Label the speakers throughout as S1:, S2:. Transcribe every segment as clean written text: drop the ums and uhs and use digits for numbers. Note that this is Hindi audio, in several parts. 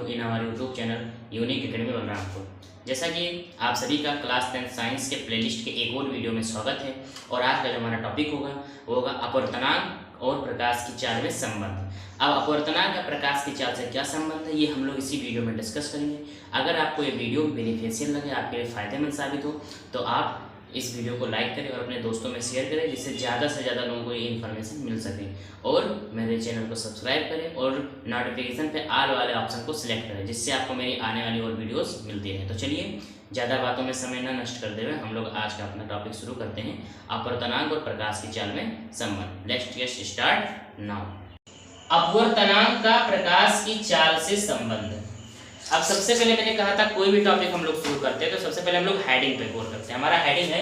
S1: इन हमारे YouTube channel unique academy Balrampur. जैसा कि आप सभी का क्लास 10 साइंस के प्लेलिस्ट के एक और वीडियो में स्वागत है। और आज का जो हमारा टॉपिक होगा वो होगा अपवर्तनांक और प्रकाश की चाल में संबंध। अब अपवर्तनांक का प्रकाश की चाल से क्या संबंध है, ये हम लोग इसी वीडियो में डिस्कस करेंगे। अगर आपको ये वीडियो बेनिफिशियल लगे, आपके लिए फ़ायदेमंद साबित हो, तो आप इस वीडियो को लाइक करें और अपने दोस्तों में शेयर करें, जिससे ज़्यादा से ज़्यादा लोगों को ये इन्फॉर्मेशन मिल सके। और मेरे चैनल को सब्सक्राइब करें और नोटिफिकेशन पे ऑल वाले ऑप्शन को सिलेक्ट करें, जिससे आपको मेरी आने वाली और वीडियोस मिलती हैं। तो चलिए ज़्यादा बातों में समय न नष्ट करते हुए हम लोग आज का अपना टॉपिक शुरू करते हैं, अपवर्तनांक और प्रकाश की चाल में संबंध। Let's get start now. अपवर्तनांक का प्रकाश की चाल से संबंध। अब सबसे पहले मैंने कहा था कोई भी टॉपिक हम लोग शुरू करते हैं तो सबसे पहले हम लोग हेडिंग पे गौर करते हैं। हमारा हेडिंग है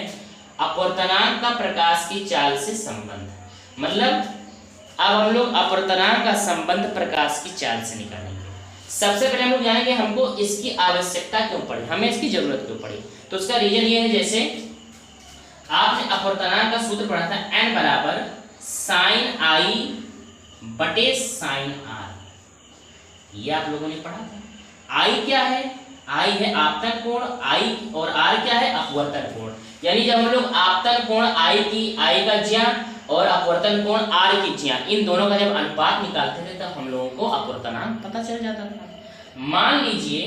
S1: अपवर्तनांक का प्रकाश की चाल से संबंध। मतलब अब हम लोग अपवर्तनांक का संबंध प्रकाश की चाल से निकालेंगे। सबसे पहले हम लोग जानेंगे हमको इसकी आवश्यकता क्यों पड़ी, हमें इसकी जरूरत क्यों पड़ी। तो उसका रीजन ये है, जैसे आपने अपवर्तनांक का सूत्र पढ़ा था, n बराबर साइन आई बटे साइन आर। ये आप लोगों ने पढ़ा था। आई क्या है? आई है आपतन कोण, आई और आर क्या है? अपवर्तन कोण। यानी जब हम लोग आपतन कोण आई का ज्ञान और अपवर्तन कोण आर की ज्ञान, इन दोनों का जब अनुपात निकालते थे तब हम लोगों को अपवर्तनांक पता चल जाता था। मान लीजिए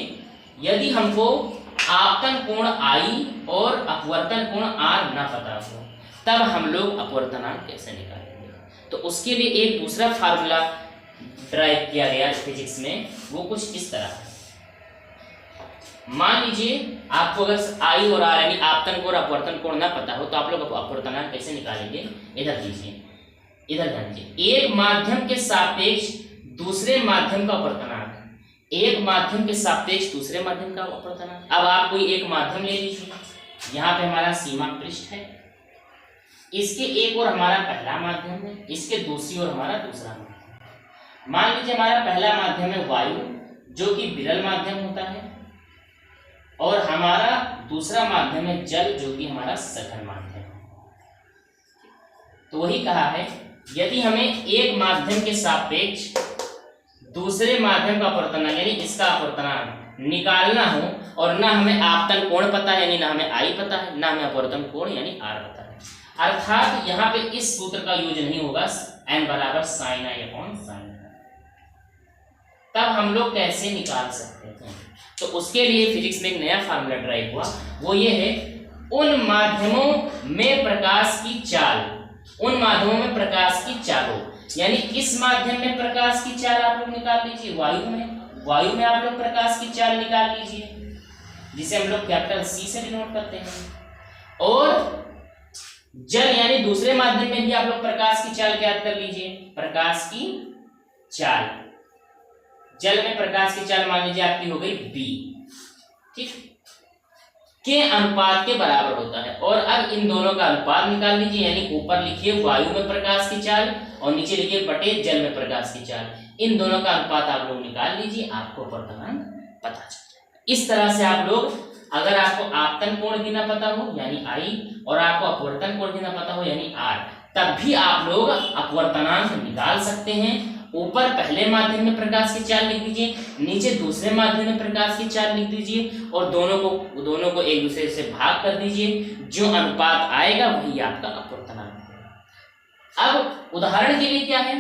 S1: यदि हमको आपतन कोण आई और अपवर्तन कोण आर ना पता हो, तब हम लोग अपवर्तनांक कैसे निकालेंगे? तो उसके लिए एक दूसरा फार्मूला ड्राइव किया गया फिजिक्स में, वो कुछ इस तरह है। मान लीजिए आपको अगर आई और आर यानी आपतन कोण अपवर्तन कोण ना पता हो, तो आप लोग अपवर्तनांक कैसे निकालेंगे? इधर लीजिए, इधर ध्यान दीजिए। एक माध्यम के सापेक्ष दूसरे माध्यम का अपवर्तनांक, एक माध्यम के सापेक्ष दूसरे माध्यम का अपवर्तनांक। अब आप कोई एक माध्यम ले लीजिए, यहाँ पे हमारा सीमा पृष्ठ है, इसके एक और हमारा पहला माध्यम है, इसके दूसरी ओर हमारा दूसरा माध्यम। मान लीजिए हमारा पहला माध्यम है वायु, जो कि विरल माध्यम होता है, और हमारा दूसरा माध्यम है जल, जो कि हमारा सघन माध्यम है। तो वही कहा है, यदि हमें एक माध्यम के सापेक्ष दूसरे माध्यम का अपवर्तनांक यानी इसका अपवर्तनांक निकालना हो, और ना हमें आपतन कोण पता है यानी ना हमें आई पता है, ना हमें अपवर्तन कोण यानी आर पता है, अर्थात यहाँ पे इस सूत्र का यूज नहीं होगा, n बराबर साइन आई अपॉन साइन। तब हम लोग कैसे निकाल सकते हैं? तो उसके लिए फिजिक्स में एक नया फार्मूला ड्राइव हुआ, वो ये है, उन माध्यमों में प्रकाश की चाल, उन माध्यमों में प्रकाश की चाल हो, यानी किस माध्यम में प्रकाश की चाल आप लोग निकाल लीजिए? वायु में आप लोग प्रकाश की चाल निकाल लीजिए, जिसे हम लोग कैपिटल सी से डिनोट करते हैं। और जल यानी दूसरे माध्यम में भी आप लोग प्रकाश की चाल ज्ञात कर लीजिए, प्रकाश की चाल। जल में प्रकाश की चाल मान लीजिए आपकी हो गई b, ठीक, के अनुपात के बराबर होता है। और अब इन दोनों का अनुपात निकाल लीजिए, यानी ऊपर लिखिए वायु में प्रकाश की चाल और नीचे लिखिए बटे जल में प्रकाश की चाल। इन दोनों का अनुपात आप लोग निकाल लीजिए, आपको अपवर्तनांक पता चल जाएगा। इस तरह से आप लोग, अगर आपको आपतन कोण भी ना पता हो यानी आई, और आपको अपवर्तन कोण भी ना पता हो यानी आर, तब भी आप लोग अपवर्तनांक निकाल सकते हैं। ऊपर पहले माध्यम में प्रकाश की चाल लिख दीजिए, नीचे दूसरे माध्यम में प्रकाश की चाल लिख दीजिए, और दोनों को एक दूसरे से भाग कर दीजिए। जो अनुपात आएगा वही आपका अपवर्तनांक है। अब उदाहरण के लिए क्या है?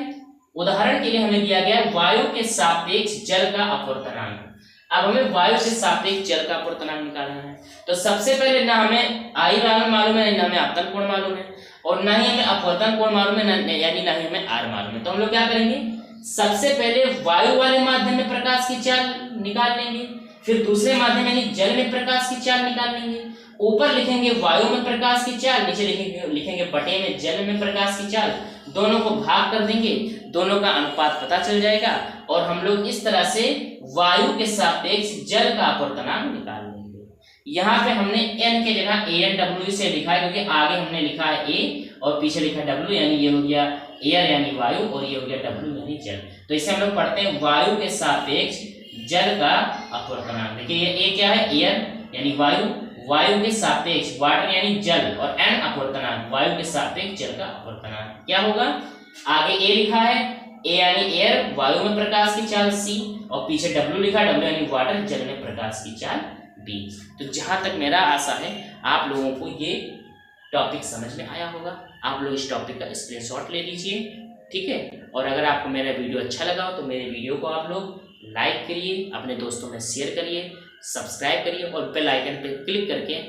S1: उदाहरण के लिए हमें दिया गया वायु के सापेक्ष जल का अपवर्तनांक। अब हमें वायु के सापेक्ष जल का अपवर्तनांक निकालना है। तो सबसे पहले ना हमें आई मालूम है, ना हमें आपतन कोण मालूम है, और ना ही हमें अपवर्तन कोण मालूम है, यानी ना ही हमें आर मालूम है। तो हम लोग क्या करेंगे? सबसे पहले वायु वाले माध्यम में प्रकाश की चाल निकाल लेंगे, फिर दूसरे माध्यम यानी जल में प्रकाश की चाल निकाल लेंगे। ऊपर लिखेंगे वायु में प्रकाश की चाल, नीचे लिखेंगे बटे में जल में प्रकाश की चाल। दोनों को भाग कर देंगे, दोनों का अनुपात पता चल जाएगा, और हम लोग इस तरह से वायु के सापेक्ष जल का अपवर्तनांक निकाल लेंगे। यहाँ पे हमने n के जगह ANW से लिखा है, क्योंकि आगे हमने लिखा है A और पीछे लिखा है W, यानी ये हो गया एयर यानी वायु, और ये हो गया W यानी जल। तो इसे हम लोग पढ़ते हैं वायु के सापेक्ष जल का अपवर्तनांक। देखिए ये A क्या है? एयर यानी वायु, वायु के सापेक्ष वाटर यानी जल, और n अपवर्तनांक, वायु के सापेक्ष जल का अपवर्तनांक क्या होगा? आगे A लिखा है, ए यानी एयर, वायु में प्रकाश की चाल सी, और पीछे डब्ल्यू लिखा, डब्ल्यू यानी वाटर, जल में प्रकाश की चाल बी। तो जहां तक मेरा आशा है आप लोगों को ये टॉपिक समझ में आया होगा। आप लोग इस टॉपिक का स्क्रीनशॉट ले लीजिए, ठीक है। और अगर आपको मेरा वीडियो अच्छा लगा हो तो मेरे वीडियो को आप लोग लाइक करिए, अपने दोस्तों में शेयर करिए, सब्सक्राइब करिए और बेल आइकन पर क्लिक करके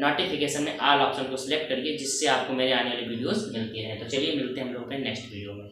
S1: नोटिफिकेशन में ऑल ऑप्शन को सिलेक्ट करिए, जिससे आपको मेरे आने वाली वीडियोस मिलती रहे। तो चलिए मिलते हैं हम लोग अपने नेक्स्ट वीडियो में।